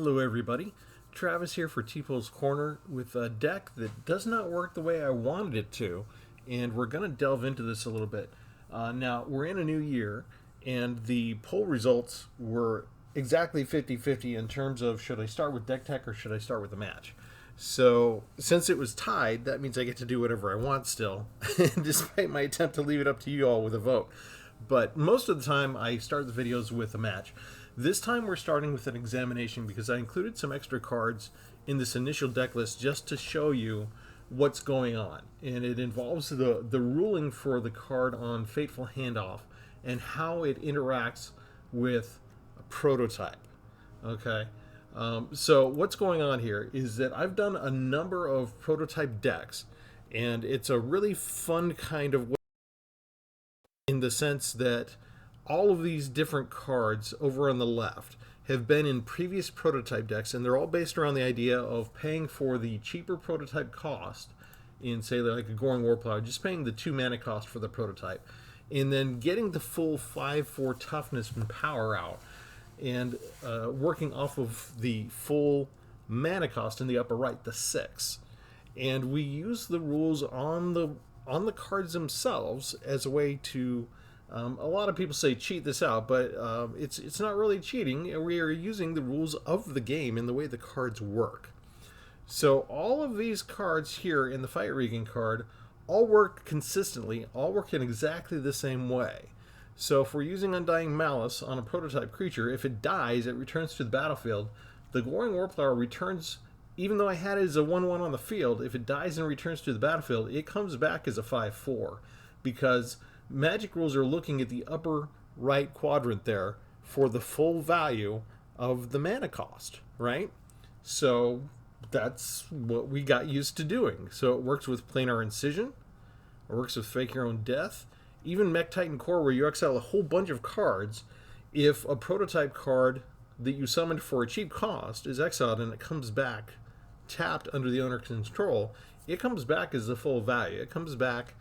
Hello everybody, Travis here for Tpull's Corner with a deck that does not work the way I wanted it to, and we're going to delve into this a little bit. Now, we're in a new year, and the poll results were exactly 50-50 in terms of should I start with deck tech or should I start with the match. So, since it was tied, that means I get to do whatever I want still, despite my attempt to leave it up to you all with a vote. But most of the time, I start the videos with a match. This time we're starting with an examination because I included some extra cards in this initial deck list just to show you what's going on. And it involves the ruling for the card on Fateful Handoff and how it interacts with a prototype. Okay, so what's going on here is that I've done a number of prototype decks, and it's a really fun kind of way in the sense that all of these different cards over on the left have been in previous prototype decks, and they're all based around the idea of paying for the cheaper prototype cost in, say, like a Goring Warplow, just paying the 2 mana cost for the prototype, and then getting the full 5/4 toughness and power out, and working off of the full mana cost in the upper right, the 6. And we use the rules on the cards themselves as a way to a lot of people say cheat this out, but it's not really cheating. We are using the rules of the game and the way the cards work. So all of these cards here in the Fight Rigging card all work consistently, all work in exactly the same way. So if we're using Undying Malice on a prototype creature, if it dies, it returns to the battlefield. The Goring Warplow returns, even though I had it as a 1/1 on the field, if it dies and returns to the battlefield, it comes back as a 5/4, because Magic rules are looking at the upper right quadrant there for the full value of the mana cost, right? So that's what we got used to doing. So it works with Planar Incision, it works with Fake Your Own Death, even Mech Titan Core, where you exile a whole bunch of cards. If a prototype card that you summoned for a cheap cost is exiled and it comes back tapped under the owner's control, it comes back as the full value. It comes back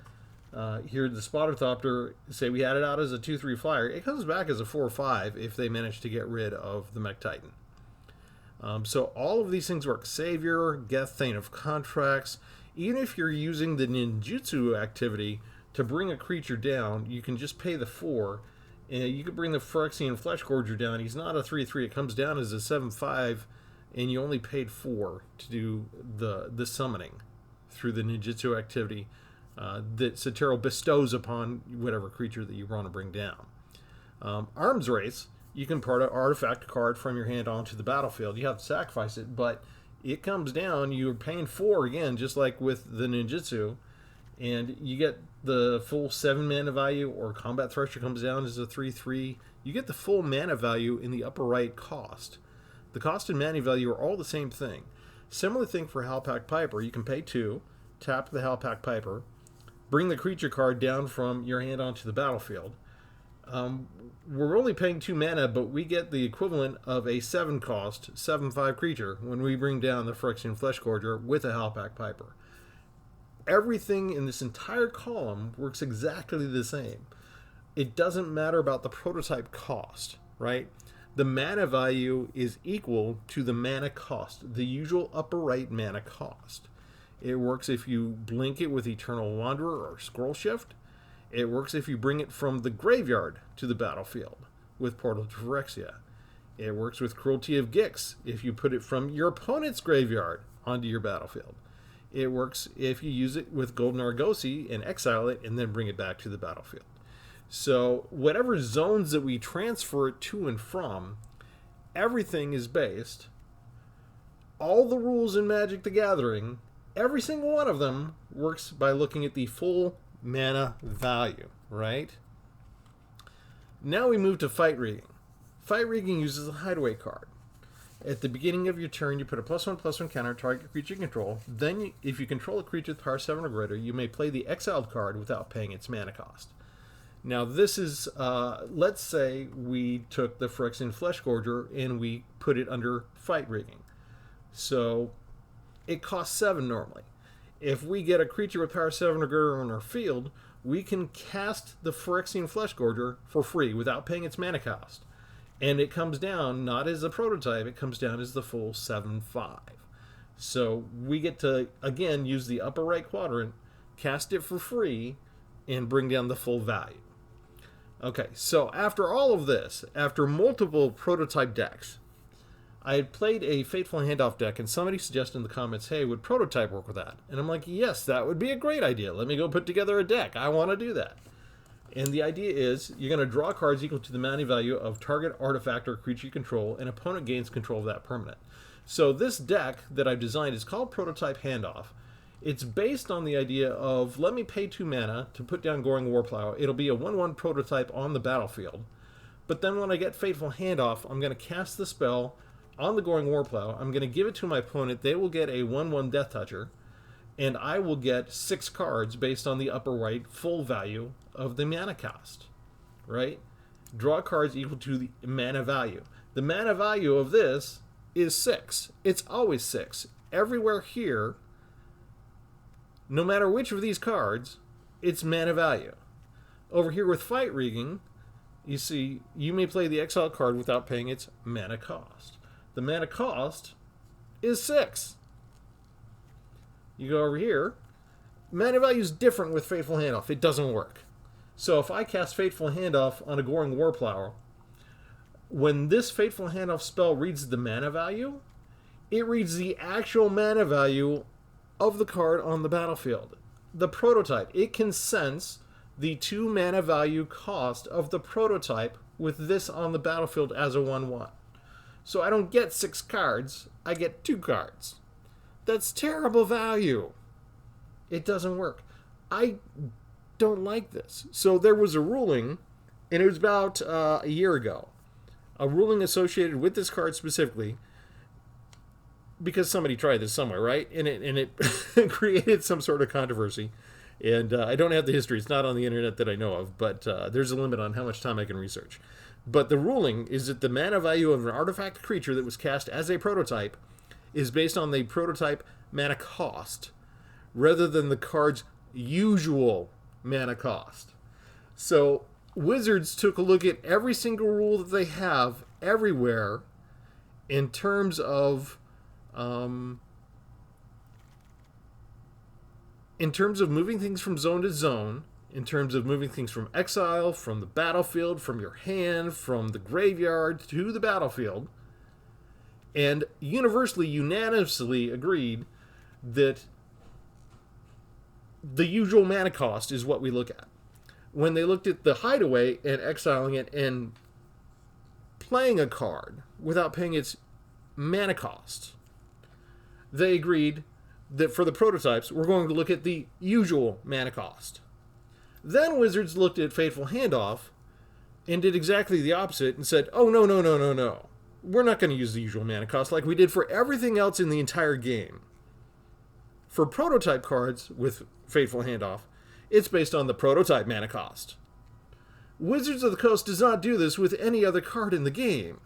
here, the Spotterthopter, say we had it out as a 2/3 flyer, it comes back as a 4/5 if they manage to get rid of the Mech Titan. So all of these things work. Savior, Geth, Thane of Contracts. Even if you're using the ninjutsu activity to bring a creature down, you can just pay the 4, and you could bring the Phyrexian Fleshgorger down. He's not a 3/3, it comes down as a 7/5, and you only paid 4 to do the summoning through the ninjutsu activity that Satero bestows upon whatever creature that you want to bring down. Arms Race, you can put an artifact card from your hand onto the battlefield. You have to sacrifice it, but it comes down, you're paying 4 again, just like with the ninjutsu, and you get the full 7 mana value, or Combat Thresher comes down as a 3/3. You get the full mana value in the upper right cost. The cost and mana value are all the same thing. Similar thing for Halpack Piper. You can pay 2, tap the Halpack Piper, bring the creature card down from your hand onto the battlefield. We're only paying 2 mana, but we get the equivalent of a 7 cost, 7/5 creature when we bring down the Phyrexian Fleshgorger with a Halpack Piper. Everything in this entire column works exactly the same. It doesn't matter about the prototype cost, right? The mana value is equal to the mana cost, the usual upper right mana cost. It works if you blink it with Eternal Wanderer or Scroll Shift. It works if you bring it from the graveyard to the battlefield with Portal to Phyrexia. It works with Cruelty of Gix if you put it from your opponent's graveyard onto your battlefield. It works if you use it with Golden Argosy and exile it and then bring it back to the battlefield. So whatever zones that we transfer it to and from, everything is based. All the rules in Magic the Gathering, every single one of them works by looking at the full mana value, right? Now we move to Fight Rigging. Fight Rigging uses a Hideaway card. At the beginning of your turn, you put a +1/+1 counter target creature you control. Then, if you control a creature with power 7 or greater, you may play the exiled card without paying its mana cost. Now this is, let's say we took the Phyrexian Fleshgorger and we put it under Fight Rigging. So it costs 7 normally. If we get a creature with power 7 or greater on our field, we can cast the Phyrexian Fleshgorger for free without paying its mana cost. And it comes down not as a prototype, it comes down as the full 7/5. So we get to, again, use the upper right quadrant, cast it for free, and bring down the full value. Okay, so after all of this, after multiple prototype decks, I had played a Fateful Handoff deck, and somebody suggested in the comments, hey, would prototype work with that? And I'm like, yes, that would be a great idea. Let me go put together a deck. I want to do that. And the idea is you're going to draw cards equal to the mana value of target artifact or creature you control, and opponent gains control of that permanent. So this deck that I've designed is called Prototype Handoff. It's based on the idea of, let me pay 2 mana to put down Goring Warplow. It'll be a 1/1 prototype on the battlefield. But then when I get Fateful Handoff, I'm going to cast the spell on the Goring Warplow. I'm going to give it to my opponent. They will get a 1/1 Death Toucher. And I will get 6 cards based on the upper right full value of the mana cost, right? Draw cards equal to the mana value. The mana value of this is 6. It's always 6. Everywhere here, no matter which of these cards, it's mana value. Over here with Fight Rigging, you see, you may play the exile card without paying its mana cost. The mana cost is 6. You go over here, mana value is different with Fateful Handoff. It doesn't work. So if I cast Fateful Handoff on a Goring Warplower, when this Fateful Handoff spell reads the mana value, it reads the actual mana value of the card on the battlefield. The prototype, it can sense the 2 mana value cost of the prototype with this on the battlefield as a 1/1. So I don't get 6 cards, I get 2 cards. That's terrible value. It doesn't work. I don't like this. So there was a ruling, and it was about a year ago. A ruling associated with this card specifically, because somebody tried this somewhere, right? And it created some sort of controversy. And I don't have the history. It's not on the internet that I know of, but there's a limit on how much time I can research. But the ruling is that the mana value of an artifact creature that was cast as a prototype is based on the prototype mana cost rather than the card's usual mana cost. So Wizards took a look at every single rule that they have everywhere in terms of moving things from zone to zone, in terms of moving things from exile, from the battlefield, from your hand, from the graveyard to the battlefield, and universally, unanimously agreed that the usual mana cost is what we look at. When they looked at the hideaway and exiling it and playing a card without paying its mana cost, they agreed that for the prototypes, we're going to look at the usual mana cost. Then Wizards looked at Fateful Handoff and did exactly the opposite and said, oh, no. We're not going to use the usual mana cost like we did for everything else in the entire game. For prototype cards with Fateful Handoff, it's based on the prototype mana cost. Wizards of the Coast does not do this with any other card in the game.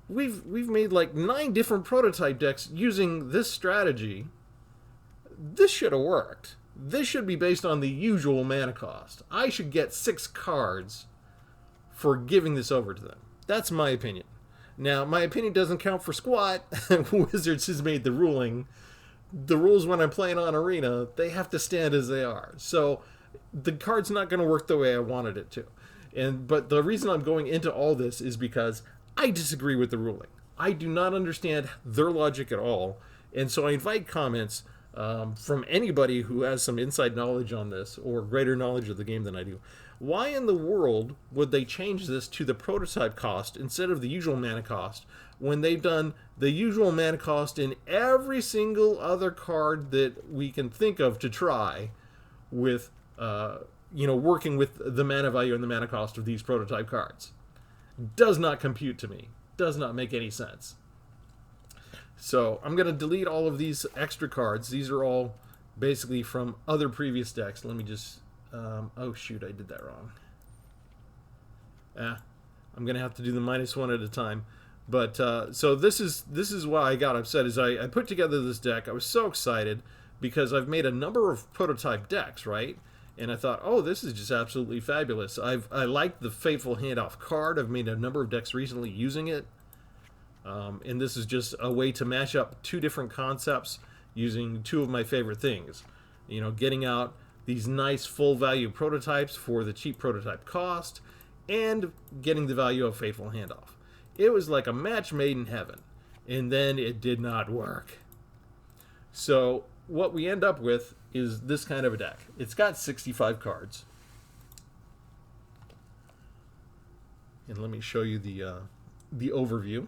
We've made like 9 different prototype decks using this strategy. This should have worked. This should be based on the usual mana cost. I should get 6 cards for giving this over to them. That's my opinion. Now, my opinion doesn't count for squat. Wizards has made the ruling. The rules when I'm playing on Arena, they have to stand as they are. So the card's not going to work the way I wanted it to. But the reason I'm going into all this is because I disagree with the ruling. I do not understand their logic at all. And so I invite comments from anybody who has some inside knowledge on this or greater knowledge of the game than I do. Why in the world would they change this to the prototype cost instead of the usual mana cost when they've done the usual mana cost in every single other card that we can think of to try with, working with the mana value and the mana cost of these prototype cards? Does not compute to me. Does not make any sense. So I'm going to delete all of these extra cards. These are all basically from other previous decks. Let me just... oh shoot, I did that wrong. I'm going to have to do the -1 at a time. But so this is why I got upset. Is I put together this deck. I was so excited because I've made a number of prototype decks, right? And I thought, oh, this is just absolutely fabulous. I like the Fateful Handoff card. I've made a number of decks recently using it. And this is just a way to mash up two different concepts using two of my favorite things. You know, getting out these nice full value prototypes for the cheap prototype cost, and getting the value of Fateful Handoff. It was like a match made in heaven, and then it did not work. So what we end up with is this kind of a deck. It's got 65 cards. And let me show you the overview.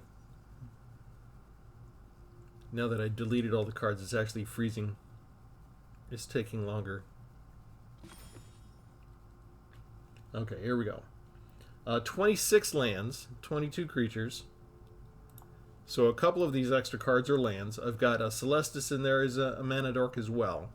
Now that I deleted all the cards, it's actually freezing. It's taking longer. Okay, here we go. 26 lands, 22 creatures. So a couple of these extra cards are lands. I've got a Celestis in there as a mana dork as well.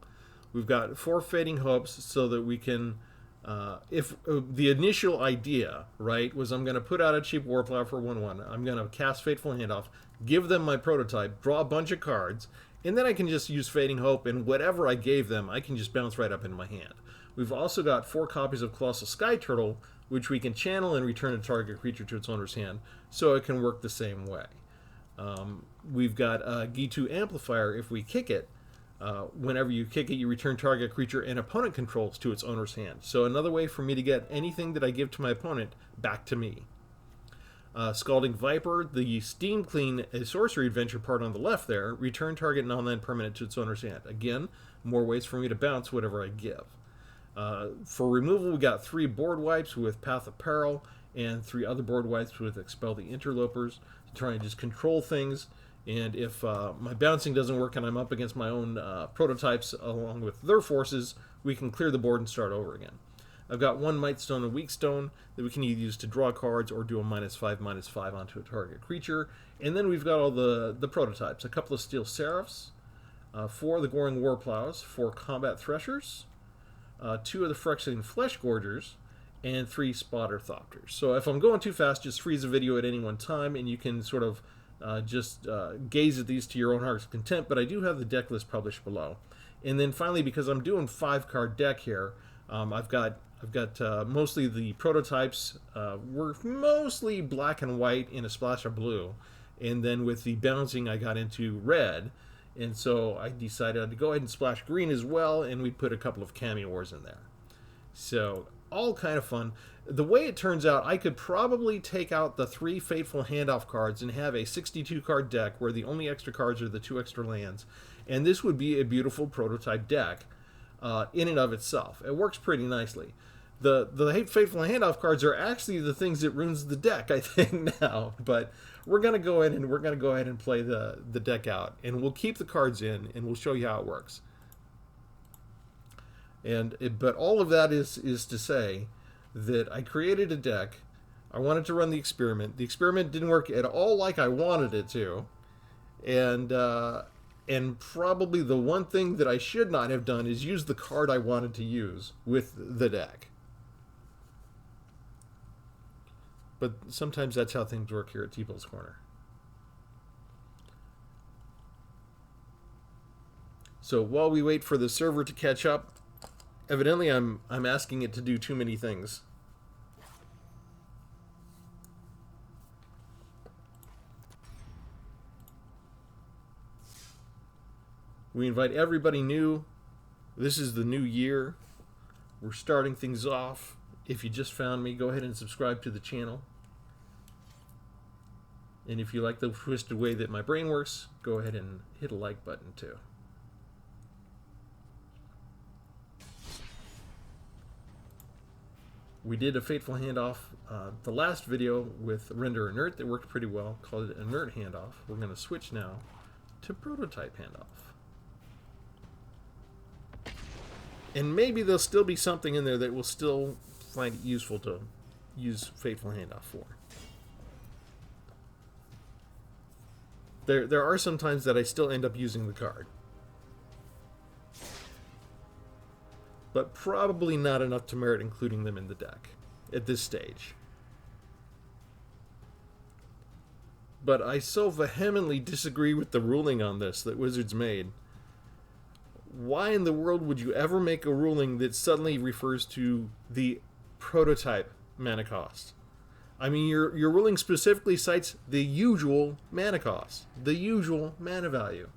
We've got 4 Fading Hopes so that we can, the initial idea, right, was I'm going to put out a cheap Warplow for 1/1. I'm going to cast Fateful Handoff, give them my prototype, draw a bunch of cards, and then I can just use Fading Hope, and whatever I gave them, I can just bounce right up into my hand. We've also got 4 copies of Colossal Sky Turtle, which we can channel and return a target creature to its owner's hand, so it can work the same way. We've got a G2 Amplifier. If we kick it, whenever you kick it, you return target creature and opponent controls to its owner's hand. So another way for me to get anything that I give to my opponent back to me. Scalding Viper, the Steam Clean sorcery adventure part on the left there, return target non-land permanent to its owner's hand. Again, more ways for me to bounce whatever I give. For removal, we got 3 board wipes with Path of Peril and 3 other board wipes with Expel the Interlopers to try and just control things. And if my bouncing doesn't work and I'm up against my own prototypes along with their forces, we can clear the board and start over again. I've got 1 Might Stone and Weak Stone that we can either use to draw cards or do a -5/-5 onto a target creature. And then we've got all the prototypes. A couple of Steel Seraphs, 4 of the Goring Warplows, 4 Combat Threshers, 2 of the Phyrexian Flesh Gorgers, and 3 Spotter Thopters. So if I'm going too fast, just freeze the video at any one time, and you can sort of just gaze at these to your own heart's content. But I do have the deck list published below. And then finally, because I'm doing 5-card deck here, I've got mostly the prototypes were mostly black and white in a splash of blue, and then with the bouncing I got into red, and so I decided to go ahead and splash green as well, and we put a couple of cameos in there. So all kind of fun. The way it turns out, I could probably take out the 3 Fateful Handoff cards and have a 62-card deck where the only extra cards are the 2 extra lands, and this would be a beautiful prototype deck in and of itself. It works pretty nicely. The Fateful Handoff cards are actually the things that ruins the deck, I think, now. But we're gonna go ahead and play the deck out, and we'll keep the cards in, and we'll show you how it works. But all of that is to say that I created a deck. I wanted to run the experiment. The experiment didn't work at all like I wanted it to, and probably the one thing that I should not have done is use the card I wanted to use with the deck. But sometimes that's how things work here at Tpull's Corner. So while we wait for the server to catch up, evidently I'm asking it to do too many things. We invite everybody new. This is the new year. We're starting things off. If you just found me, go ahead and subscribe to the channel. And if you like the twisted way that my brain works, go ahead and hit a like button too. We did a Fateful Handoff the last video with Render Inert that worked pretty well, called it Inert Handoff. We're going to switch now to Prototype Handoff. And maybe there'll still be something in there that will still find it useful to use Fateful Handoff for. There are some times that I still end up using the card. But probably not enough to merit including them in the deck at this stage. But I so vehemently disagree with the ruling on this that Wizards made. why in the world would you ever make a ruling that suddenly refers to the prototype mana cost? I mean, your ruling specifically cites the usual mana cost, the usual mana value.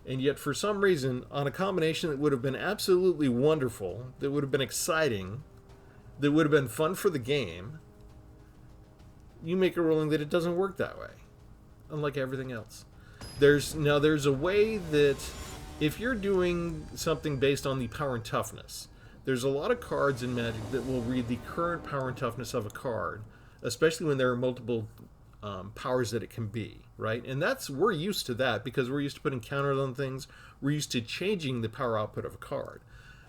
And yet, for some reason, on a combination that would have been absolutely wonderful, that would have been exciting, that would have been fun for the game, you make a ruling that it doesn't work that way, unlike everything else. There's a way that if you're doing something based on the power and toughness, there's a lot of cards in Magic that will read the current power and toughness of a card, especially when there are multiple powers that it can be, right? And we're used to that because we're used to putting counters on things. We're used to changing the power output of a card.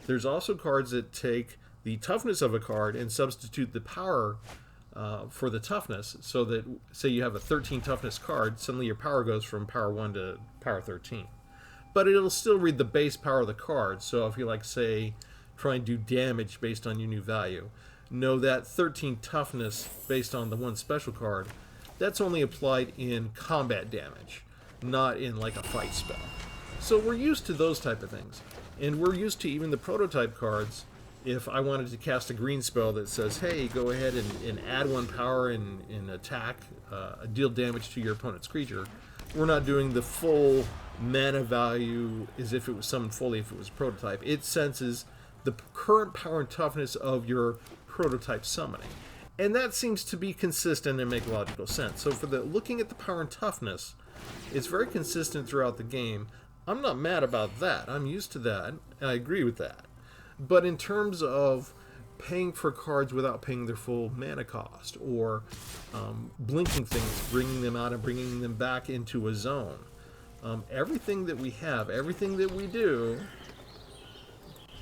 There's also cards that take the toughness of a card and substitute the power for the toughness, so that, say you have a 13 toughness card, suddenly your power goes from power 1 to power 13. But it'll still read the base power of the card, so if you, like, say, try and do damage based on your new value, know that 13 toughness based on the one special card, that's only applied in combat damage, not in, like, a fight spell. So we're used to those type of things. And we're used to even the prototype cards. If I wanted to cast a green spell that says, hey, go ahead and add 1 power and attack, deal damage to your opponent's creature, we're not doing the full mana value as if it was summoned fully if it was a prototype. It senses the current power and toughness of your prototype summoning. And that seems to be consistent and make logical sense. So for looking at the power and toughness, it's very consistent throughout the game. I'm not mad about that. I'm used to that, and I agree with that. But in terms of paying for cards without paying their full mana cost, or blinking things, bringing them out and bringing them back into a zone, everything that we have, everything that we do,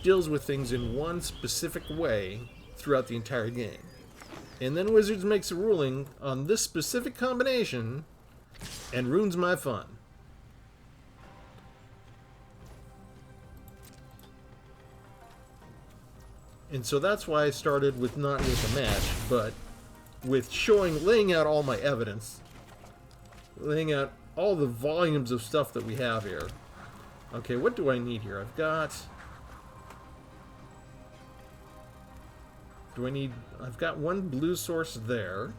deals with things in one specific way throughout the entire game. And then Wizards makes a ruling on this specific combination and ruins my fun. And so that's why I started with not with a match, but with laying out all my evidence, laying out all the volumes of stuff that we have here. Okay, what do I need here? I've got 1 blue source there.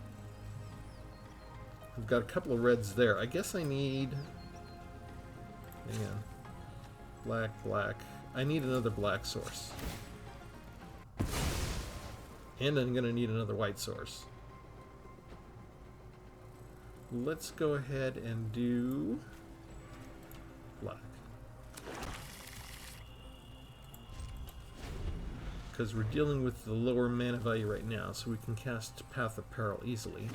I've got a couple of reds there. I guess I need, hang on, black. I need another black source. And I'm going to need another white source. Let's go ahead and do black. Because we're dealing with the lower mana value right now, so we can cast Path of Peril easily.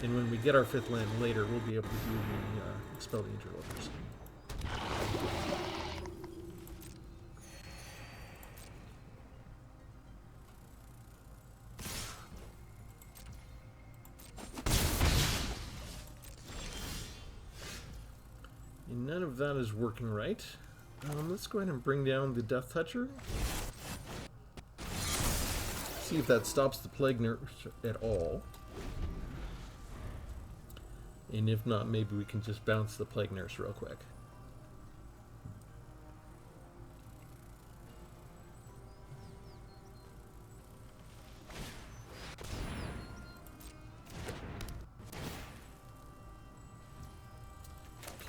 And when we get our 5th land later, we'll be able to do the Expel the Interlopers. And none of that is working right. Let's go ahead and bring down the Death Toucher. See if that stops the Plague Nurse at all. And if not, maybe we can just bounce the Plague Nurse real quick.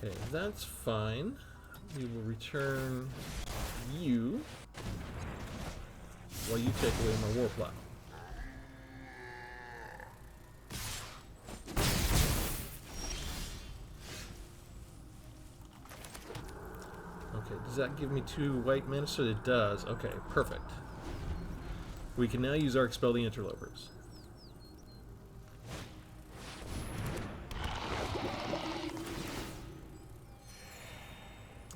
Okay, that's fine. We will return you while you take away my War Plow. Okay, does that give me 2 white mana? So it does. Okay, perfect. We can now use our Expel the Interlopers.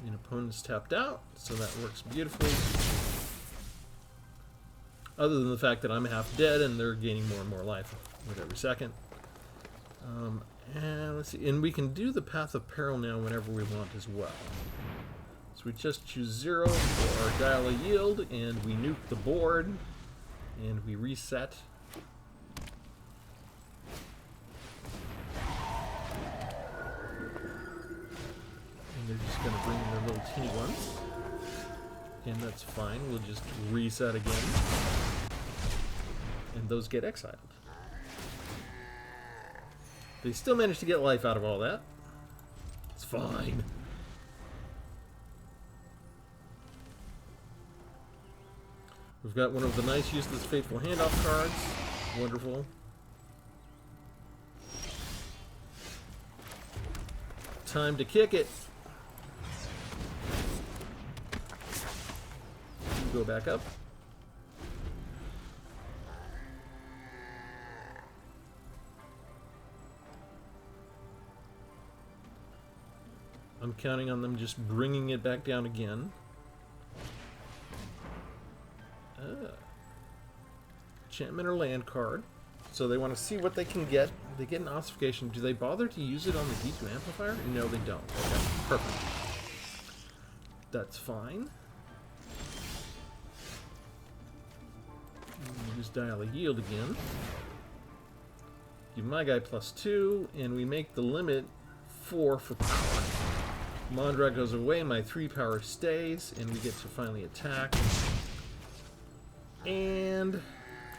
And opponent's tapped out, so that works beautifully. Other than the fact that I'm half dead and they're gaining more and more life with every second. And let's see, and we can do the Path of Peril now whenever we want as well. So we just choose 0 for our Dial of Yield, and we nuke the board, and we reset. And they're just going to bring in their little teeny ones. And that's fine. We'll just reset again. And those get exiled. They still manage to get life out of all that. It's fine. We've got one of the nice useless Fateful Handoff cards. Wonderful. Time to kick it. Go back up. I'm counting on them just bringing it back down again. Enchantment or land card. So they want to see what they can get. They get an ossification. Do they bother to use it on the D2 amplifier? No, they don't. Okay, perfect. That's fine. Just dial a yield again. Give my guy +2, and we make the limit 4 for power. Mondrak goes away, my 3 power stays, and we get to finally attack. And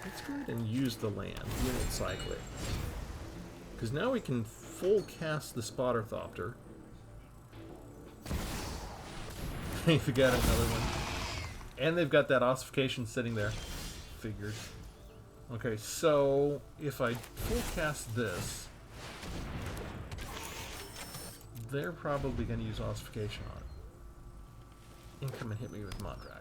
let's go ahead and use the land. We won't cycle it. Because now we can full cast the Spotter Thopter. They've got another one. And they've got that ossification sitting there. Figured. Okay, so if I full cast this, they're probably going to use ossification on it. And come and hit me with Mondrak.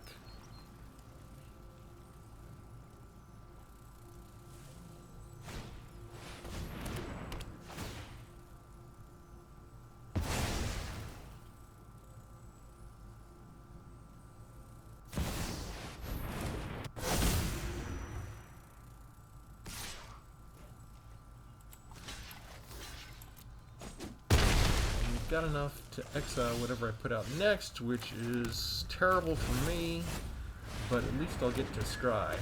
Got enough to exile whatever I put out next, which is terrible for me, but at least I'll get to scry.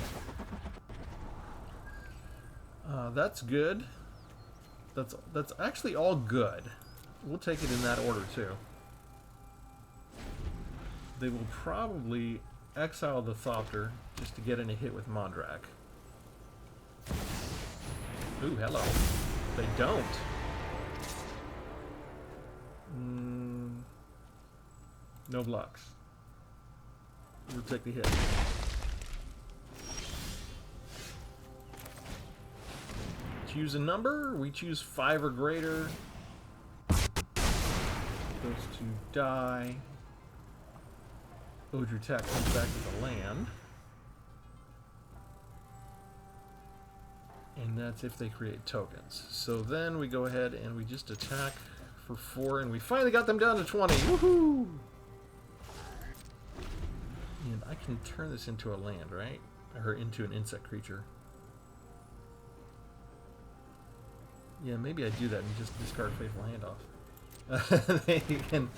That's good. That's actually all good. We'll take it in that order too. They will probably exile the Thopter just to get in a hit with Mondrak. Ooh, hello. They don't. No blocks. We'll take the hit. Choose a number. We choose 5 or greater. Those 2 die. Odor attack comes back to the land. And that's if they create tokens. So then we go ahead and we just attack for 4, and we finally got them down to 20. Woohoo! And I can turn this into a land, right? Or into an insect creature. Yeah, maybe I do that and just discard Fateful Handoff. You can,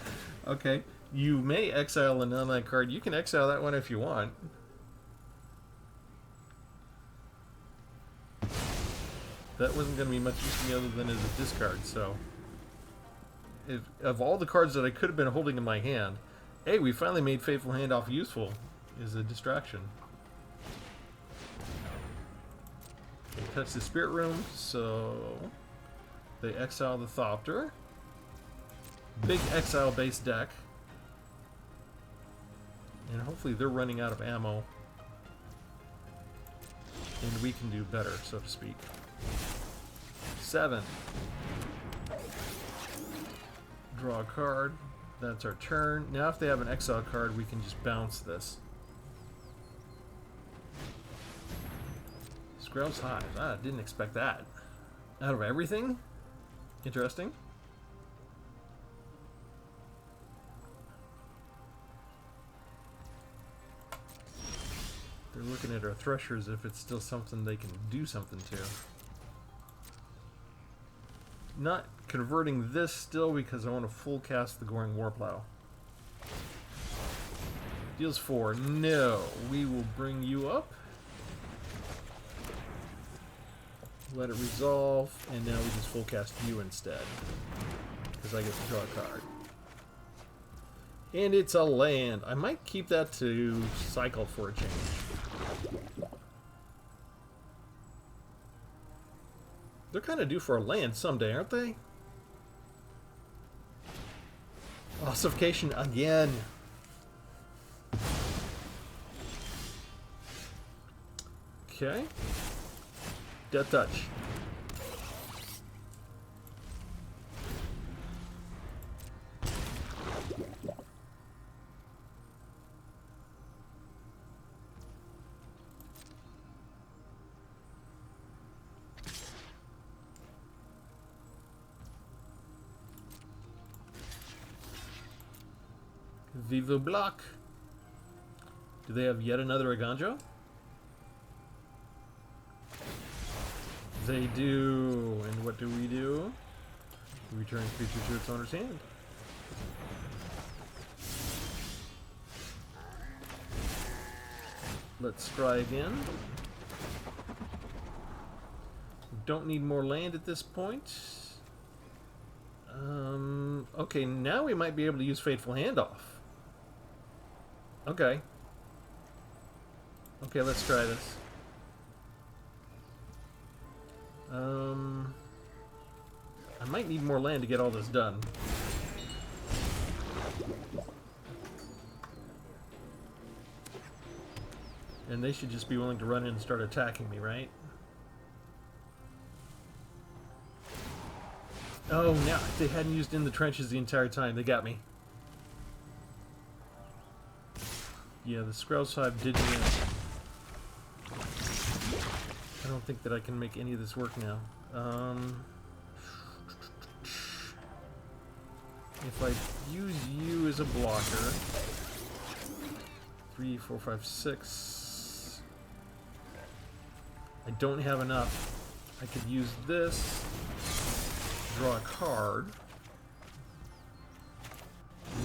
okay. You may exile an online card. You can exile that one if you want. That wasn't going to be much use to me other than as a discard, so... of all the cards that I could have been holding in my hand, hey, we finally made Fateful Handoff useful as a distraction. They touch the Spirit Room, so they exile the Thopter. Big exile-based deck. And hopefully they're running out of ammo. And we can do better, so to speak. 7. Draw a card. That's our turn. Now if they have an exile card, we can just bounce this. Skrell's Hive. Ah, didn't expect that. Out of everything? Interesting. They're looking at our Thresher as if it's still something they can do something to. Not converting this still because I want to full cast the Goring Warplow. Deals 4. No. We will bring you up. Let it resolve. And now we just full cast you instead. Because I get to draw a card. And it's a land. I might keep that to cycle for a change. They're kind of due for a land someday, aren't they? Ossification again. Okay. Death touch. Vivo block. Do they have yet another Aganjo? They do. And what do? Return creature to its owner's hand. Let's try again. Don't need more land at this point. Okay, now we might be able to use Fateful Handoff. Okay. Okay, let's try this. I might need more land to get all this done. And they should just be willing to run in and start attacking me, right? Oh, no, they hadn't used In the Trenches the entire time. They got me. Yeah, the Skrell's Hive did miss. I don't think that I can make any of this work now. If I use you as a blocker... 3, 4, 5, 6... I don't have enough. I could use this, draw a card,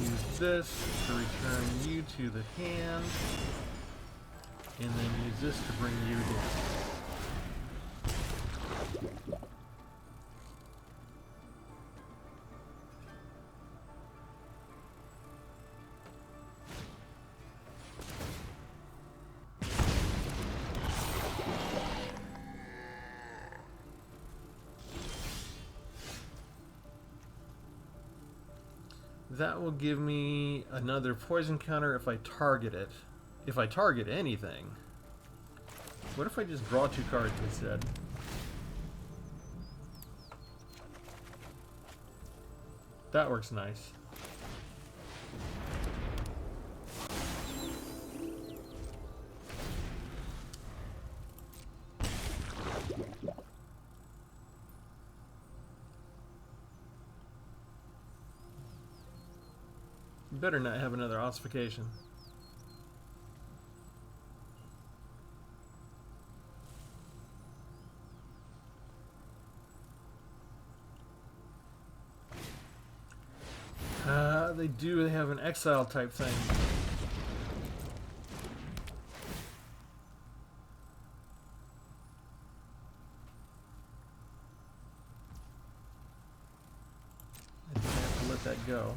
use this to return you to the hand, and then use this to bring you down. That will give me another poison counter if I target it. If I target anything. What if I just draw 2 cards instead? That works nice. Better not have another ossification. They do have an exile type thing. I just have to let that go.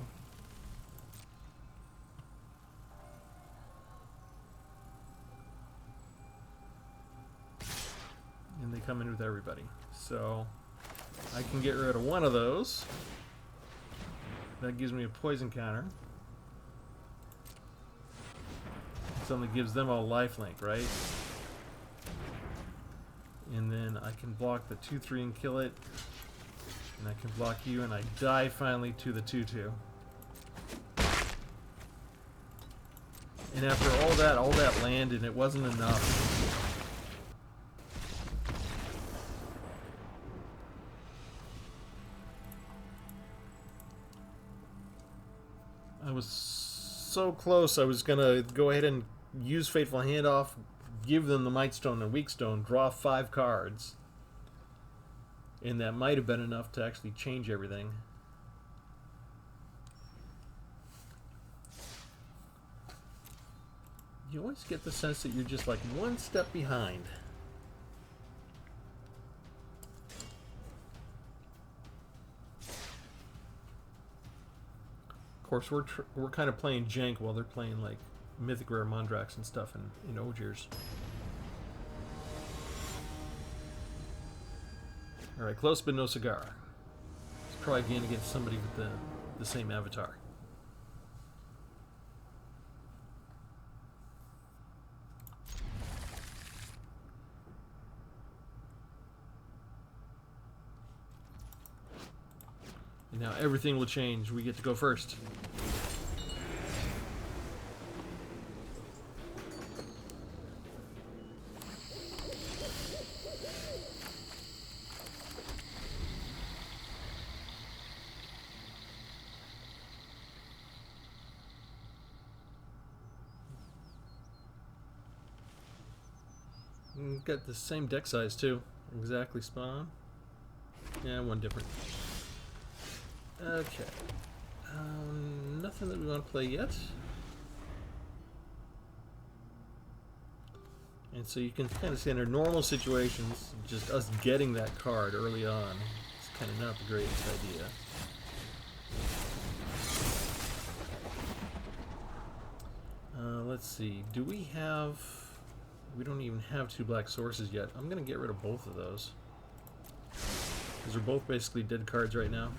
And they come in with everybody. So I can get rid of one of those. That gives me a poison counter. Something gives them all lifelink, right? And then I can block the 2/3 and kill it. And I can block you, and I die finally to the 2/2. And after all that land, and it wasn't enough. I was so close. I was gonna go ahead and use Fateful Handoff, give them the Might Stone and Weak Stone, draw 5 cards, and that might have been enough to actually change everything. You always get the sense that you're just like one step behind. course, we're kind of playing jank while they're playing like mythic rare Mondrax and stuff in Ogiers. All right, close but no cigar. Let's try again against somebody with the same avatar. And now everything will change. We get to go first. Got the same deck size too. Exactly spot on. Yeah, one different. Okay. Nothing that we want to play yet. And so you can kind of see under normal situations, just us getting that card early on is kind of not the greatest idea. Let's see. Do we have... We don't even have 2 black sources yet. I'm going to get rid of both of those. Because they're both basically dead cards right now.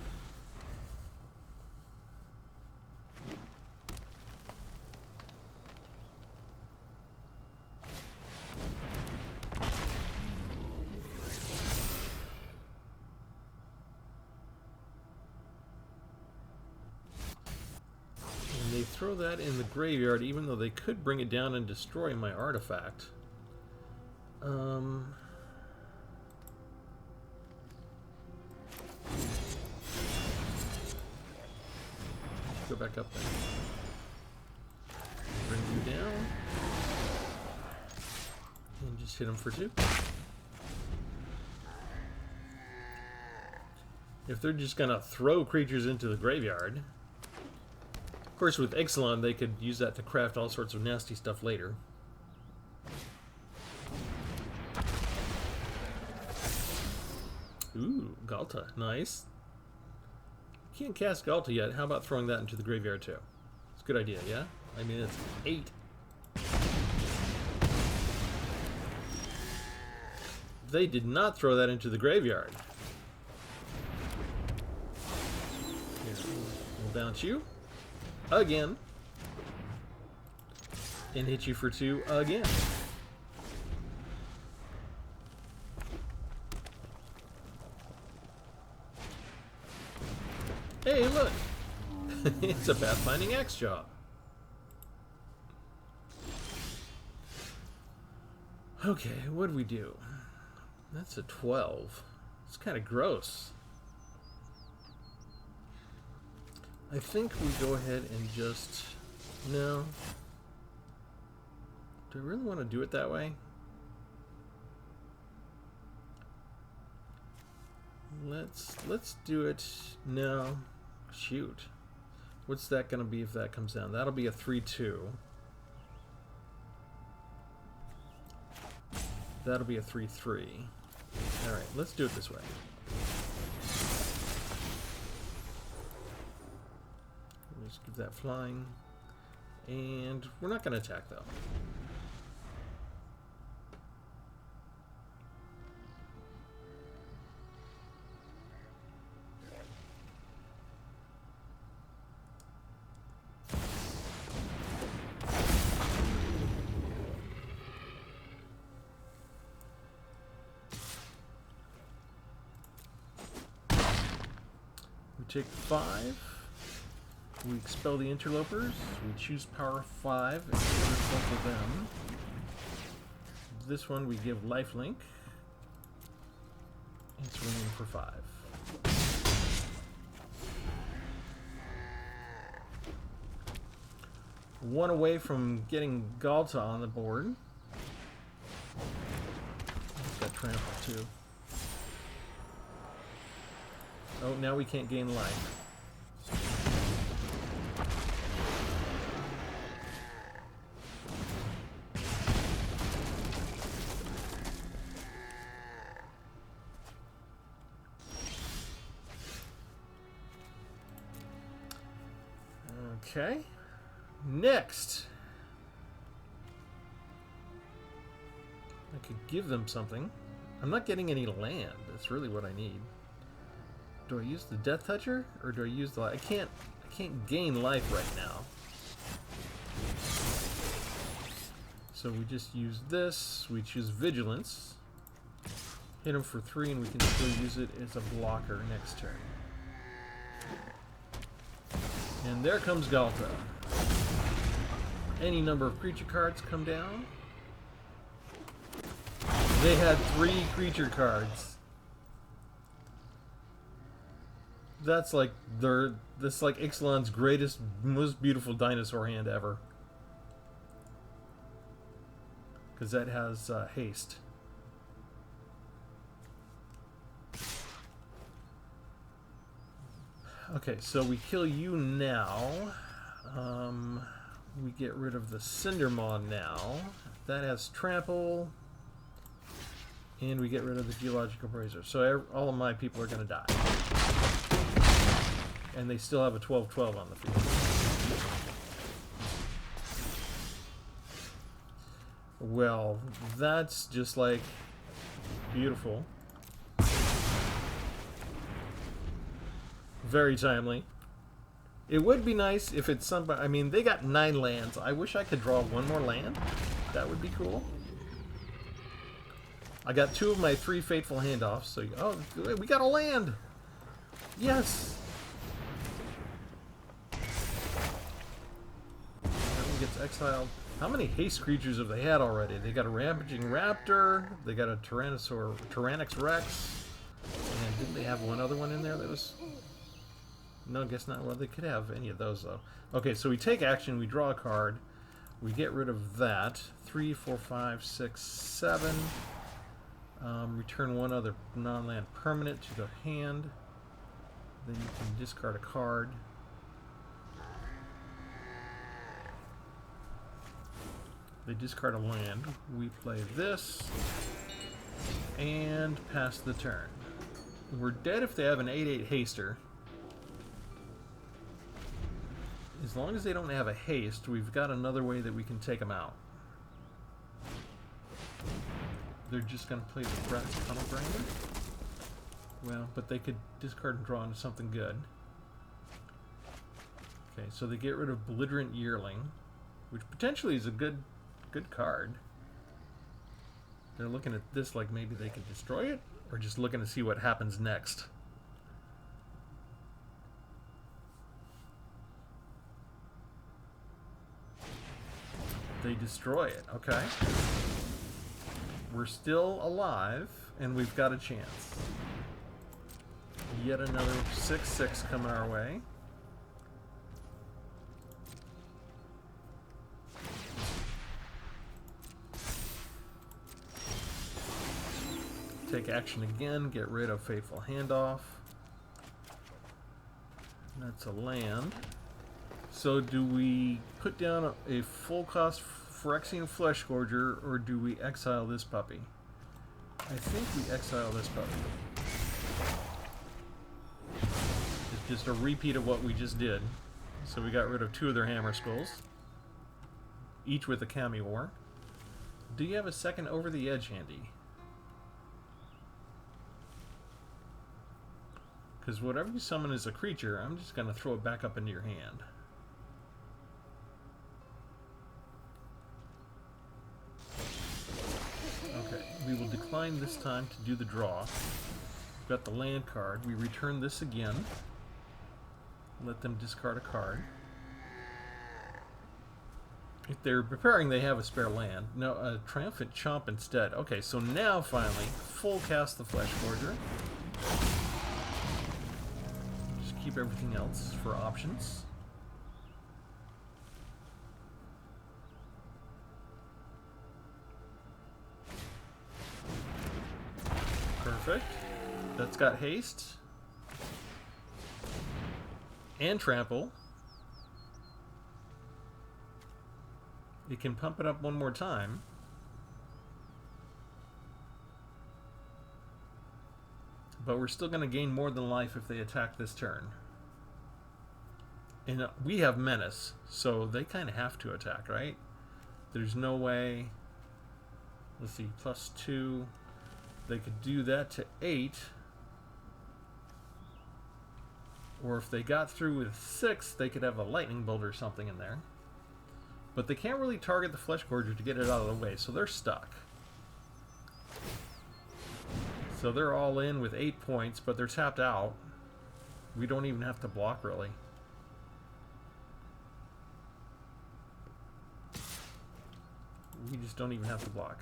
And they throw that in the graveyard even though they could bring it down and destroy my artifact. Go back up there. Bring you down. And just hit him for 2. If they're just gonna throw creatures into the graveyard. Of course with Ixalan they could use that to craft all sorts of nasty stuff later. Ooh, Galta. Nice. Can't cast Galta yet. How about throwing that into the graveyard too? It's a good idea, yeah? I mean, it's 8. They did not throw that into the graveyard. Here, we'll bounce you. Again. And hit you for 2 again. Hey, look! It's a pathfinding X job. Okay, what do we do? That's a 12. It's kind of gross. I think we go ahead and just... No. Do I really want to do it that way? Let's do it. No. Shoot. What's that going to be if that comes down? That'll be a 3-2. That'll be a 3-3. Alright, let's do it this way. Just give that flying. And we're not going to attack though. Take 5. We expel the interlopers. We choose power 5 and give both of them. This one we give lifelink. It's running for 5. One away from getting Galta on the board. Got trampled too. Oh, now we can't gain life. Okay. Next. I could give them something. I'm not getting any land. That's really what I need. Do I use the Death Toucher or do I use the... I can't gain life right now. So we just use this. We choose Vigilance. Hit him for 3 and we can still use it as a blocker next turn. And there comes Galta. Any number of creature cards come down. They had 3 creature cards. That's like that's like Ixalan's greatest, most beautiful dinosaur hand ever. Because that has haste. Okay, so we kill you now. We get rid of the Cindermaw now. That has Trample. And we get rid of the Geological Brazier. So all of my people are going to die. And they still have a 12/12 on the field. Well, that's just like beautiful. Very timely. It would be nice if it's somebody... I mean, they got 9 lands. I wish I could draw 1 more land. That would be cool. I got 2 of my 3 Fateful Handoffs. So, oh, we got a land! Yes! Everyone gets exiled. How many haste creatures have they had already? They got a Rampaging Raptor. They got a Tyrannix Rex. And didn't they have one other one in there that was... No, I guess not. Well, they could have any of those, though. Okay, so we take action. We draw a card. We get rid of that. 3, 4, 5, 6, 7. Return 1 other non-land permanent to the hand. Then you can discard a card. They discard a land. We play this. And pass the turn. We're dead if they have an 8/8 haster. As long as they don't have a haste, we've got another way that we can take them out. They're just going to play the Brass Tunnel Grinder? Well, but they could discard and draw into something good. Okay, so they get rid of Belligerent Yearling, which potentially is a good card. They're looking at this like maybe they could destroy it, or just looking to see what happens next. They destroy it. Okay. We're still alive, and we've got a chance. Yet another 6/6 coming our way. Take action again, get rid of Fateful Handoff. That's a land. So do we put down a full cost Phyrexian Flesh Scourger, or do we exile this puppy? I think we exile this puppy. It's just a repeat of what we just did. So we got rid of 2 of their Hammer Skulls, each with a Kami War. Do you have a second Over the Edge handy? Because whatever you summon as a creature, I'm just going to throw it back up into your hand. Okay, we will decline this time to do the draw. We've got the land card. We return this again. Let them discard a card. If they're preparing, they have a spare land. No, a Triumphant Chomp instead. Okay, so now finally, full cast the Flesh Forger. Just keep everything else for options. Perfect. That's got haste. And trample. You can pump it up one more time. But we're still going to gain more than life if they attack this turn. And we have Menace, so they kind of have to attack, right? There's no way. Let's see, +2. They could do that to 8. Or if they got through with 6, they could have a lightning bolt or something in there. But they can't really target the Flesh Gorger to get it out of the way, so they're stuck. So they're all in with 8 points, but they're tapped out. We don't even have to block, really. We just don't even have to block.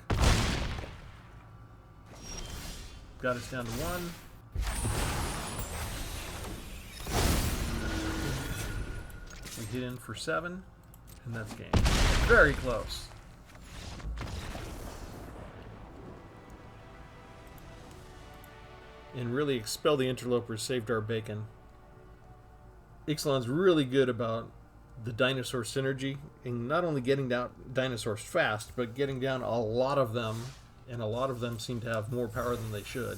Got us down to 1. We hit in for 7, and that's game. Very close. And really Expel the Interlopers saved our bacon. Ixalan's really good about the dinosaur synergy, and not only getting down dinosaurs fast, but getting down a lot of them, and a lot of them seem to have more power than they should.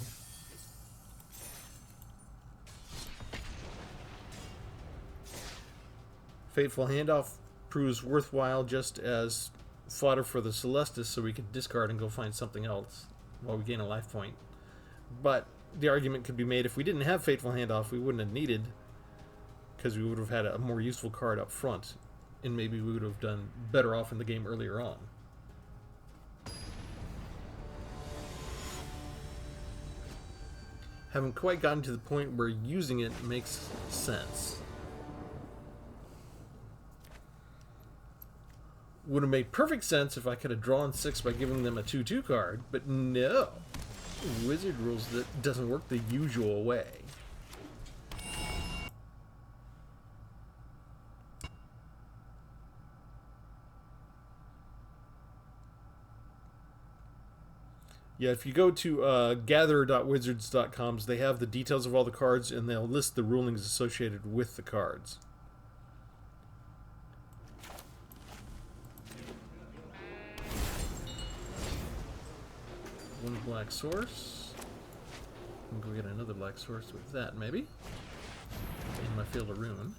Fateful Handoff proves worthwhile just as fodder for the Celestis, so we could discard and go find something else while we gain a life point. But the argument could be made if we didn't have Fateful Handoff, we wouldn't have needed, because we would have had a more useful card up front, and maybe we would have done better off in the game earlier on. Haven't quite gotten to the point where using it makes sense. Would have made perfect sense if I could have drawn 6 by giving them a 2/2 card, but no. Wizard rules that doesn't work the usual way. Yeah, if you go to gather.wizards.com, they have the details of all the cards, and they'll list the rulings associated with the cards. One black source. I'm going to get another black source with that, maybe. In my field of ruin.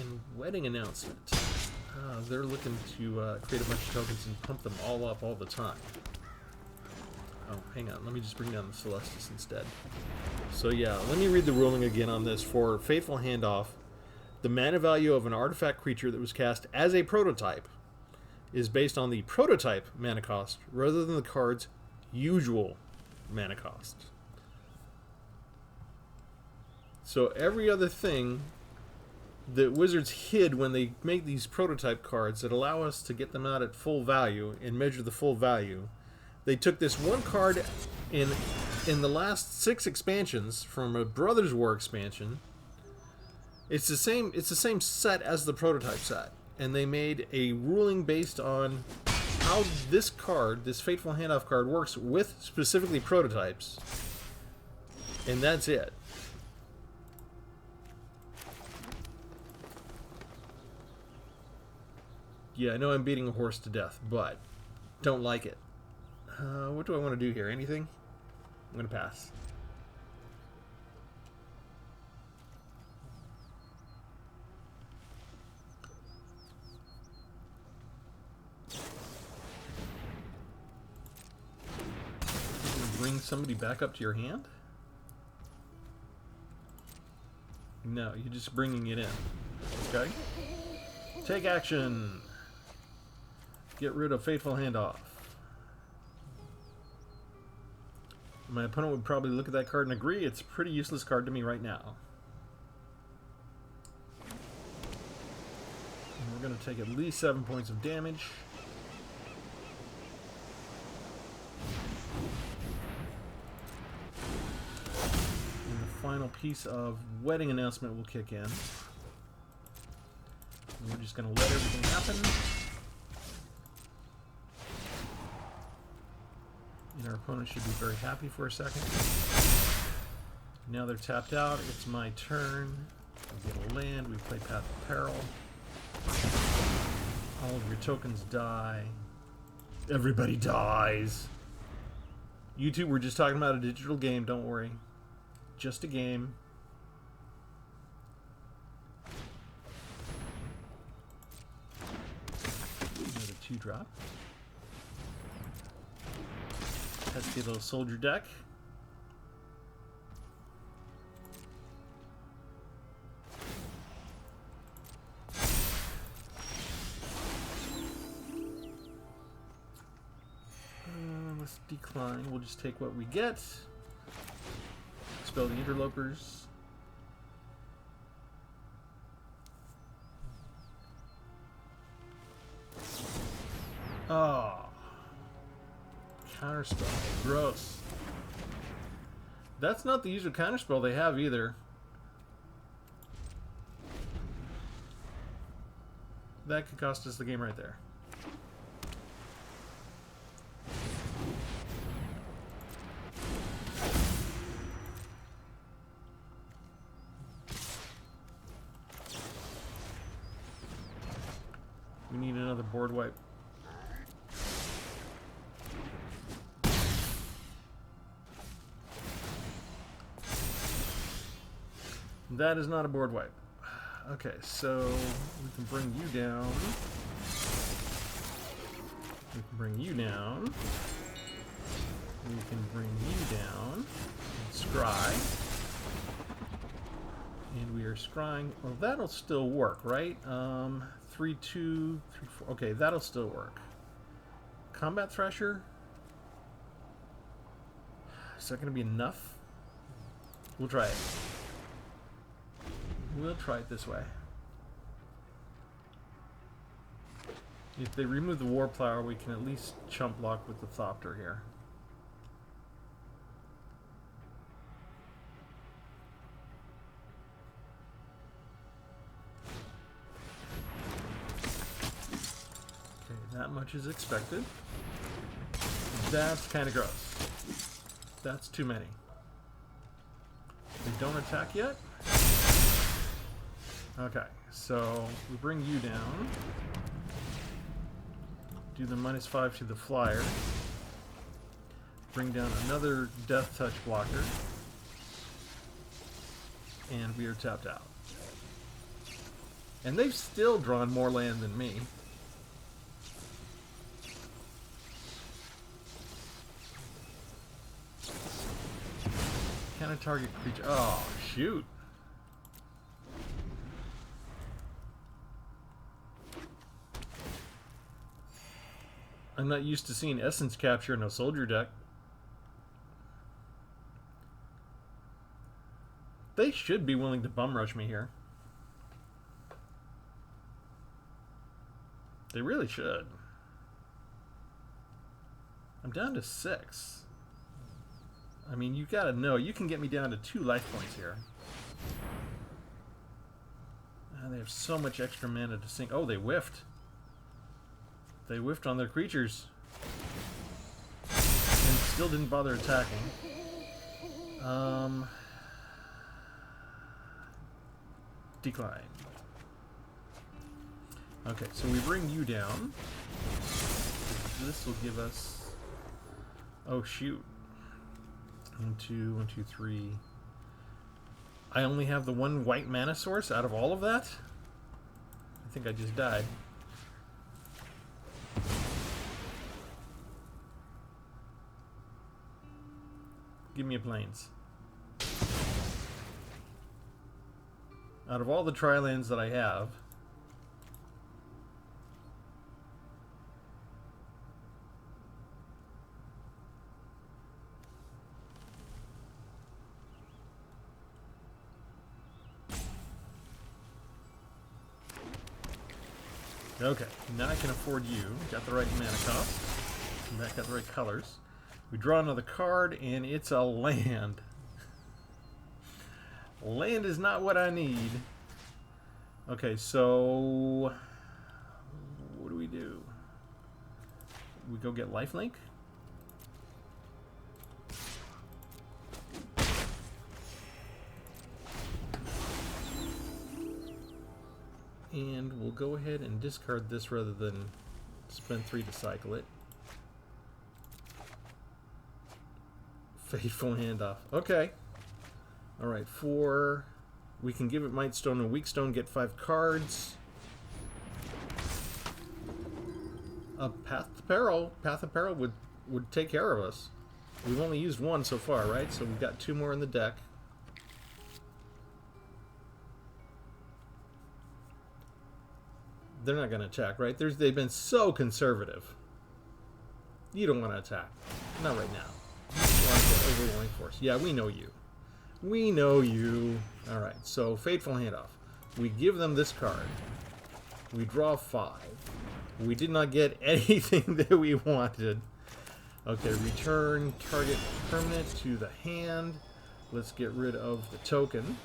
And Wedding Announcement. They're looking to create a bunch of tokens and pump them all up all the time. Oh, hang on. Let me just bring down the Celestis instead. So yeah, let me read the ruling again on this. For Fateful Handoff, the mana value of an artifact creature that was cast as a prototype is based on the prototype mana cost rather than the card's usual mana cost. So every other thing that Wizards hid when they make these prototype cards that allow us to get them out at full value and measure the full value, they took this one card in the last 6 expansions from a Brothers War expansion. It's the same set as the prototype set. And they made a ruling based on how this card, this Fateful Handoff card, works with specifically prototypes. And that's it. Yeah, I know I'm beating a horse to death, but don't like it. What do I want to do here? Anything? I'm going to pass. Bring somebody back up to your hand? No, you're just bringing it in. Okay? Take action! Get rid of Fateful Handoff. My opponent would probably look at that card and agree it's a pretty useless card to me right now. And we're going to take at least 7 points of damage. Final piece of Wedding Announcement will kick in. And we're just going to let everything happen. And our opponent should be very happy for a second. Now they're tapped out. It's my turn. We get a land. We play Path of Peril. All of your tokens die. Everybody dies. You two were just talking about a digital game. Don't worry. Just a game. 2-drop. Pesky little soldier deck. Let's decline. We'll just take what we get. Spell the interlopers. Oh. Counterspell. Gross. That's not the usual counterspell they have either. That could cost us the game right there. We need another board wipe. That is not a board wipe. Okay, so we can bring you down. We can bring you down. We can bring you down. And scry. And we are scrying. Well, that'll still work, right? 3, 2, 3, 4. Okay, that'll still work. Combat Thresher. Is that going to be enough? We'll try it. We'll try it this way. If they remove the War Plower, we can at least chump block with the Thopter here. Okay, that much is expected. That's kind of gross. That's too many. They don't attack yet? Okay, so we bring you down. Do the -5 to the flyer. Bring down another Death Touch blocker. And we are tapped out. And they've still drawn more land than me. Can I target creature? Oh, shoot. I'm not used to seeing Essence Capture in a soldier deck. They should be willing to bum rush me here. They really should. I'm down to 6. I mean, you gotta know, you can get me down to 2 life points here. They have so much extra mana to sink. Oh, they whiffed. They whiffed on their creatures. And still didn't bother attacking. Decline. Okay, so we bring you down. This will give us... Oh, shoot. 1, 2, 1, 2, 3. I only have the 1 white mana source out of all of that? I think I just died. Give me a plains. Out of all the tri-lands that I have, okay, now I can afford you. Got the right mana cost. Got the right colors. We draw another card, and it's a land. Land is not what I need. Okay, so... what do we do? We go get lifelink? And we'll go ahead and discard this rather than spend 3 to cycle it. Fateful Handoff. Okay. Alright, 4. We can give it Might Stone and Weak Stone, get 5 cards. Path to Peril. Path of Peril would take care of us. We've only used one so far, right? So we've got 2 more in the deck. They're not going to attack, right? They've been so conservative. You don't want to attack. Not right now. You just want to get overwhelming force. Yeah, we know you. We know you. Alright, so Fateful Handoff. We give them this card. We draw 5. We did not get anything that we wanted. Okay, return target permanent to the hand. Let's get rid of the token.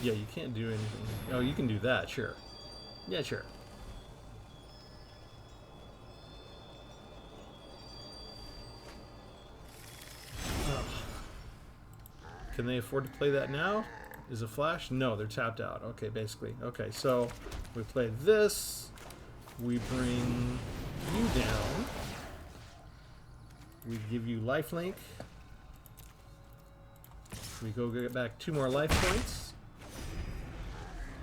Yeah, you can't do anything. Oh, you can do that, sure. Yeah, sure. Ugh. Can they afford to play that now? Is it flash? No, they're tapped out. Okay, basically. Okay, so we play this. We bring you down. We give you lifelink. We go get back 2 more life points.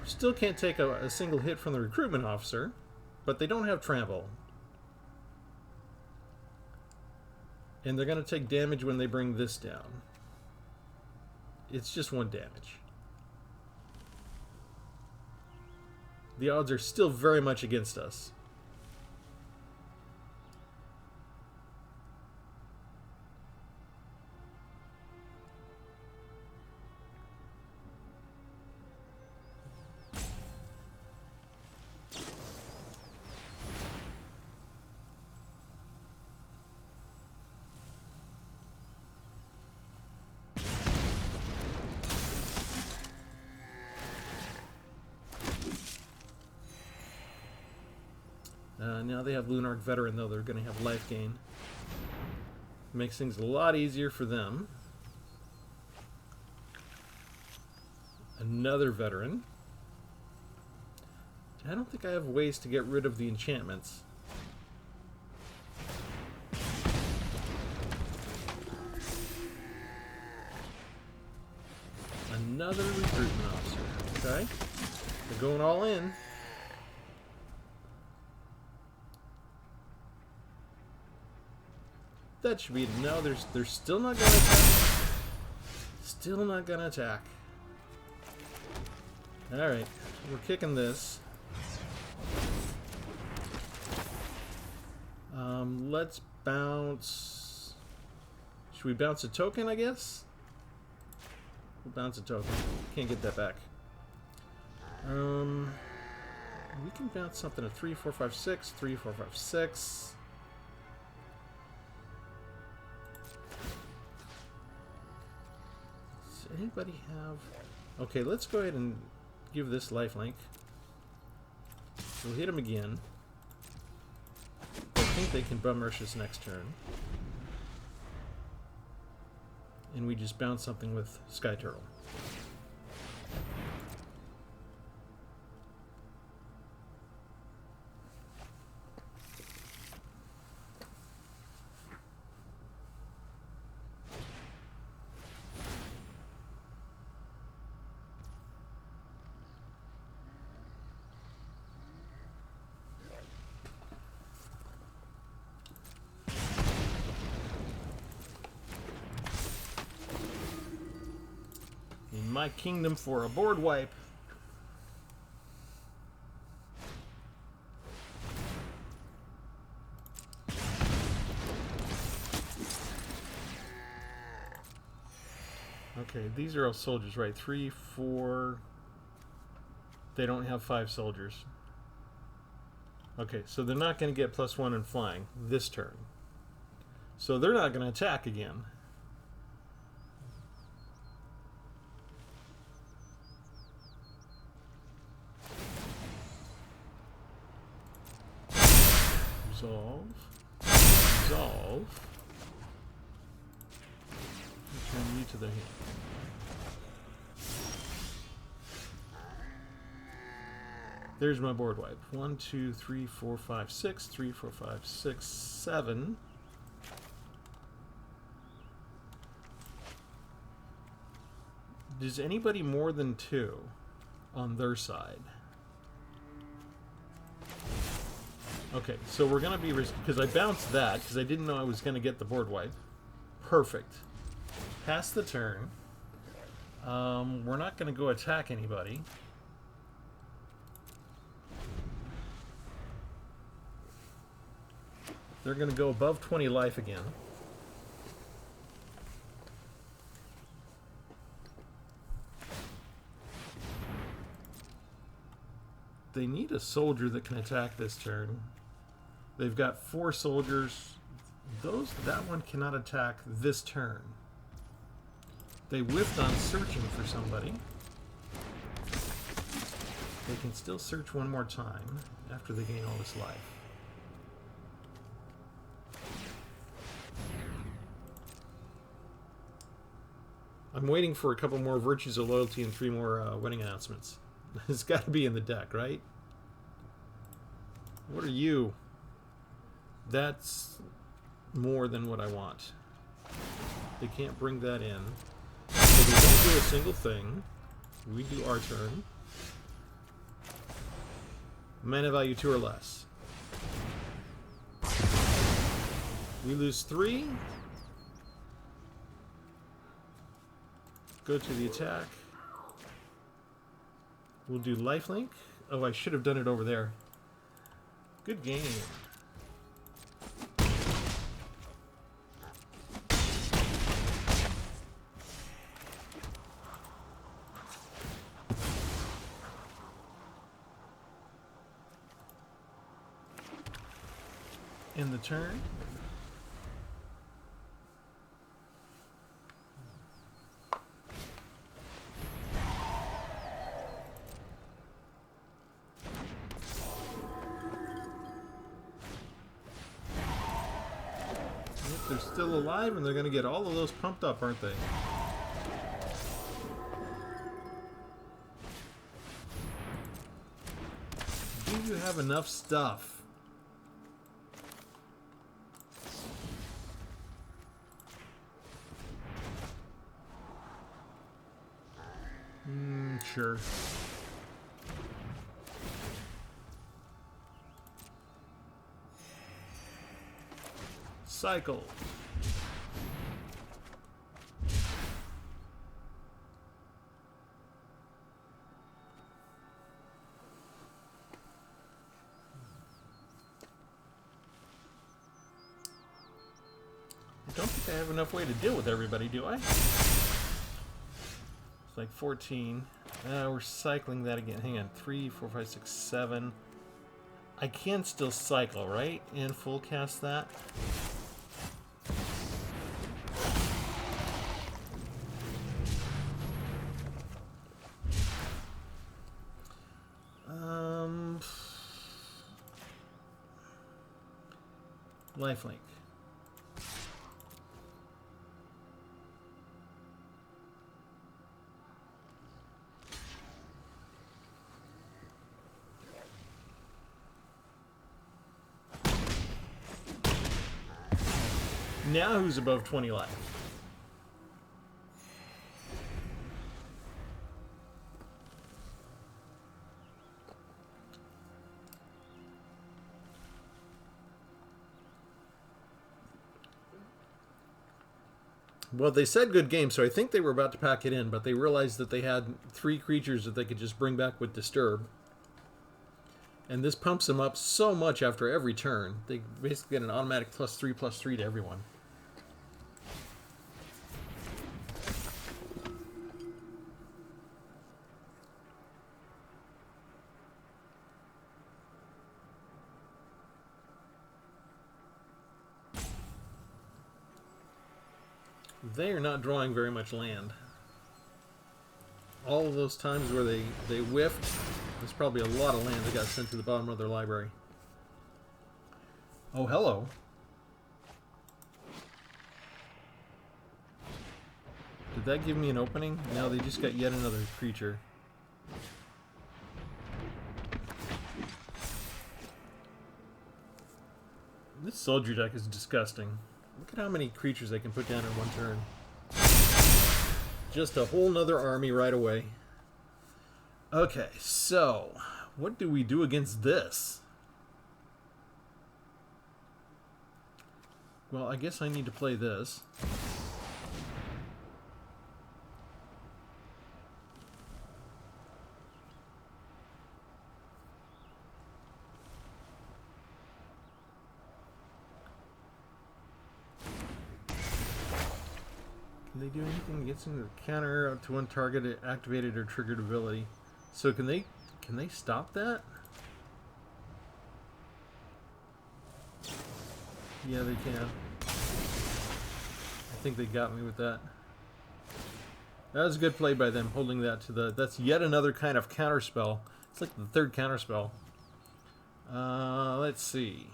Still can't take a single hit from the recruitment officer, but they don't have trample. And they're going to take damage when they bring this down. It's just 1 damage. The odds are still very much against us. Now they have Lunarch Veteran, though. They're going to have life gain. Makes things a lot easier for them. Another Veteran. I don't think I have ways to get rid of the enchantments. Another recruitment officer. Okay. They're going all in. That should be... No, they're still not going to attack. Still not going to attack. Alright. We're kicking this. Let's bounce... Should we bounce a token, I guess? We'll bounce a token. Can't get that back. We can bounce something at 3, 4, 5, 6. 3, 4, 5, 6. Does anybody have... Okay, let's go ahead and give this lifelink. We'll hit him again. I think they can bum rush us next turn. And we just bounce something with Sky Turtle. My kingdom for a board wipe. Okay, these are all soldiers, right? 3, 4. They don't have 5 soldiers. Okay, so they're not going to get +1 in flying this turn. So they're not going to attack again. Resolve. Resolve. Return you to the hand. There's my board wipe. 1, 2, 3, 4, 5, 6. 3, 4, 5, 6, 7. Does anybody more than 2 on their side? Okay, so we're going to be risky, because I bounced that, because I didn't know I was going to get the board wipe. Perfect. Pass the turn. We're not going to go attack anybody. They're going to go above 20 life again. They need a soldier that can attack this turn. They've got 4 soldiers. That one cannot attack this turn. They whiffed on searching for somebody. They can still search one more time after they gain all this life. I'm waiting for a couple more Virtues of Loyalty and 3 more wedding announcements. It's got to be in the deck, right? What are you? That's more than what I want. They can't bring that in. So they don't do a single thing. We do our turn. Mana value 2 or less. We lose 3. Go to the attack. We'll do lifelink. Oh, I should have done it over there. Good game. In the turn. They're still alive, and they're going to get all of those pumped up, aren't they? Do you have enough stuff? Sure. Cycle. I don't think I have enough way to deal with everybody, do I? It's like 14. We're cycling that again. Hang on. 3, 4, 5, 6, 7. I can still cycle, right? And full cast that. Lifelink. Now who's above 20 life? Well, they said good game, so I think they were about to pack it in, but they realized that they had 3 creatures that they could just bring back with Disturb. And this pumps them up so much after every turn. They basically get an automatic +3/+3 to everyone. They are not drawing very much land. All of those times where they whiffed, there's probably a lot of land that got sent to the bottom of their library. Oh, hello. Did that give me an opening? No, they just got yet another creature. This soldier deck is disgusting. Look at how many creatures they can put down in one turn. Just a whole nother army right away. Okay, so what do we do against this? Well, I guess I need to play this. Can they do anything against the counter to one target activated or triggered ability? So can they stop that? Yeah, they can. I think they got me with that. That was a good play by them, holding that to the... That's yet another kind of counterspell. It's like the third counterspell. Let's see.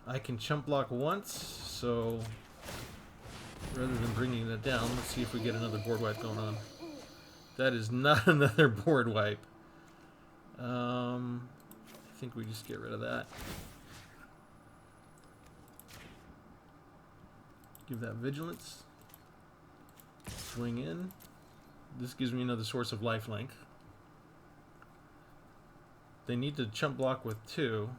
I can chump block once, so... Rather than bringing that down, let's see if we get another board wipe going on. That is not another board wipe. I think we just get rid of that. Give that vigilance. Swing in. This gives me another source of lifelink. They need to chump block with 2.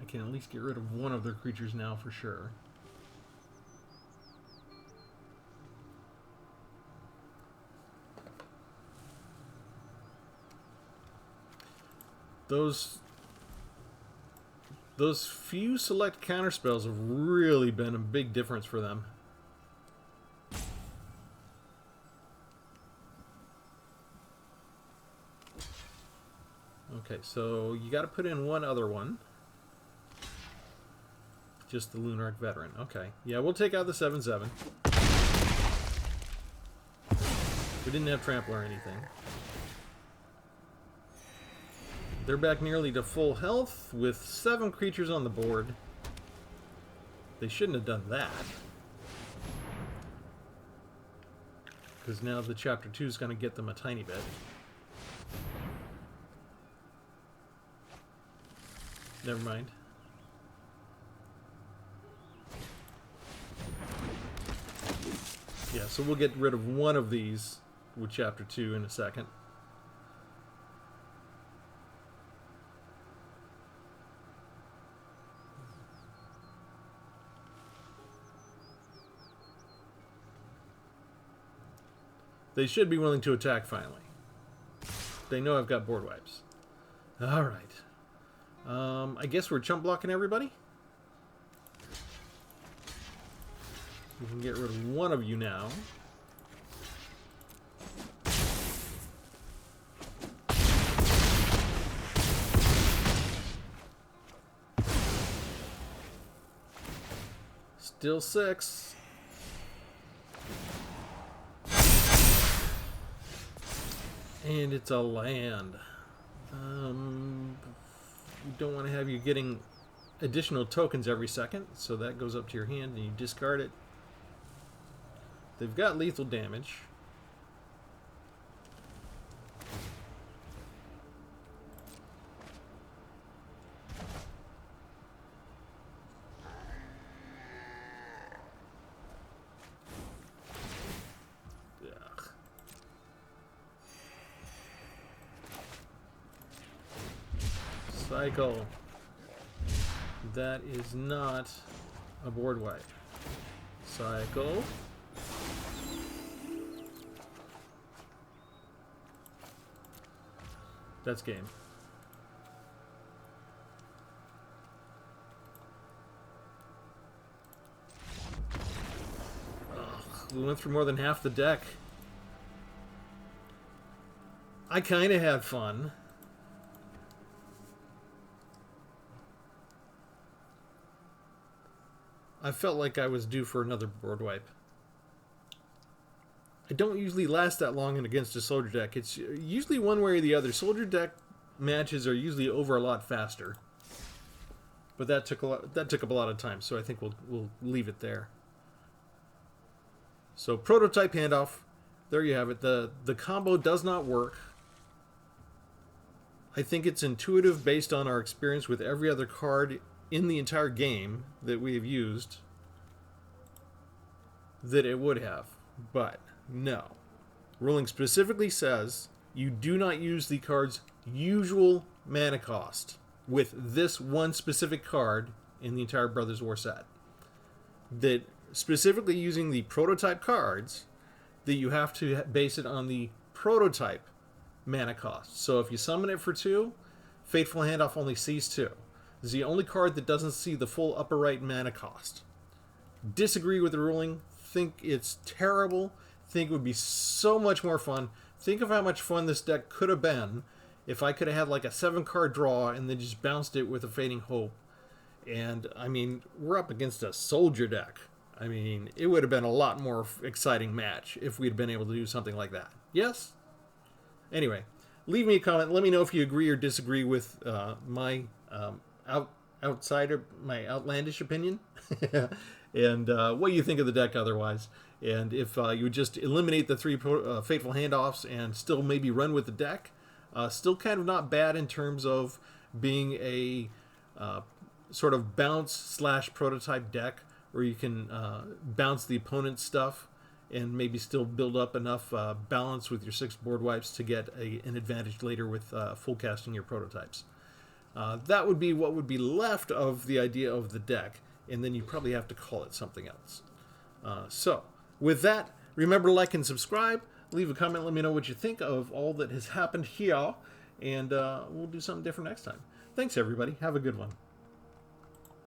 I can at least get rid of one of their creatures now for sure. Those few select counterspells have really been a big difference for them. Okay, so you got to put in one other one. Just the Lunarch Veteran. Okay. Yeah, we'll take out the 7/7. We didn't have Trample or anything. They're back nearly to full health with 7 creatures on the board. They shouldn't have done that. Because now the Chapter 2 is going to get them a tiny bit. Never mind. Yeah, so we'll get rid of one of these with Chapter 2 in a second. They should be willing to attack finally. They know I've got board wipes. Alright. I guess we're chump blocking everybody? We can get rid of one of you now. Still 6. And it's a land. We don't want to have you getting additional tokens every second, so that goes up to your hand and you discard it. They've got lethal damage. Cycle. That is not a board wipe. Cycle. That's game. Ugh, we went through more than half the deck. I kind of had fun. I felt like I was due for another board wipe. I don't usually last that long against a soldier deck. It's usually one way or the other. Soldier deck matches are usually over a lot faster. But that took up a lot of time, so I think we'll leave it there. So prototype handoff. There you have it. The combo does not work. I think it's intuitive based on our experience with every other card in the entire game that we have used. that it would have. But no. Ruling specifically says you do not use the card's usual mana cost with this one specific card in the entire Brothers War set. That specifically using the prototype cards, that you have to base it on the prototype mana cost. So if you summon it for 2, Fateful Handoff only sees 2. It's the only card that doesn't see the full upper right mana cost. Disagree with the ruling. Think it's terrible. Think it would be so much more fun. Think of how much fun this deck could have been if I could have had like a 7-card draw and then just bounced it with a Fading Hope. And, I mean, we're up against a soldier deck. I mean, it would have been a lot more exciting match if we'd been able to do something like that. Yes? Anyway, leave me a comment. Let me know if you agree or disagree with my my outlandish opinion. And what you think of the deck otherwise. And if you would just eliminate the 3 Fateful Handoffs and still maybe run with the deck. Still kind of not bad in terms of being a sort of bounce / prototype deck where you can bounce the opponent's stuff and maybe still build up enough balance with your 6 board wipes to get an advantage later with full casting your prototypes. That would be what would be left of the idea of the deck, and then you probably have to call it something else. So, with that, remember to like and subscribe. Leave a comment, let me know what you think of all that has happened here, and we'll do something different next time. Thanks, everybody. Have a good one.